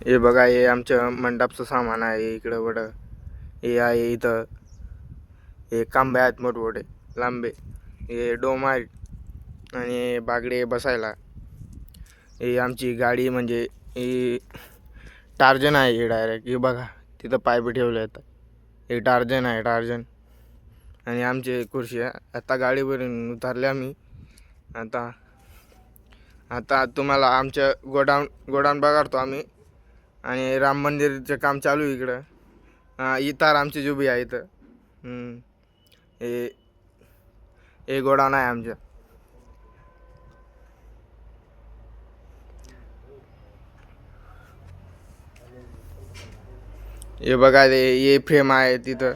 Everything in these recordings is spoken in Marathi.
हे बघा, हे आमच्या मंडपचं सामान आहे. इकडं वड हे आहे. इथं हे खांबे आहेत मोठमोठे लांबे. हे डोम आहेत आणि बागडे बसायला. हे आमची गाडी म्हणजे ही टार्जन आहे. हे डायरेक्ट हे बघा, तिथं पायपी ठेवले आहेत. हे टार्जन आहे, टार्जन. आणि आमची खुर्ची आहे. आता गाडीवरून उतरले आम्ही. आता आता तुम्हाला आमचं गोडाऊन बघाडतो आम्ही. आणि राम मंदिरचं काम चालू आहे इकडं. इथं आमची जुबी आहे इथं. हे हे गोडाऊन आहे आमचं. हे बघा, हे फ्रेम आहे तिथं.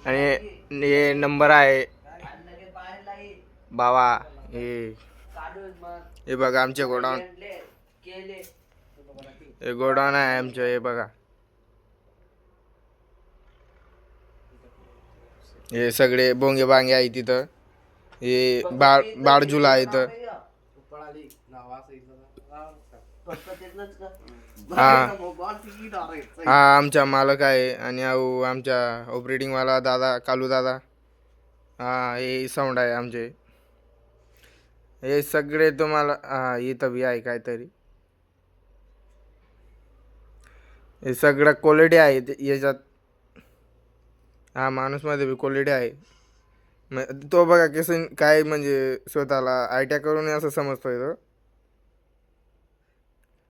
आणि हे नंबर आहे बाबा. हे बघा आमचे गोडाऊन. हे गोडाऊन आहे आमचं. हे बघा, हे सगळे बोंगे बांगे आहे तिथं. हे बाळजूला आहे इथं. हा आमचा मालक आहे. आणि आमचा ऑपरेटिंग वाला दादा, कालू दादा. हे साऊंड आहे आमचे. हे सगळे तुम्हाला इथं बी आहे काहीतरी. हे सगळं क्वालिटी आहे याच्यात. माणूस मध्ये बी क्वालिटी आहे. तो बघा कसं काय म्हणजे स्वतःला आयट्या करून असं समजतोय तो.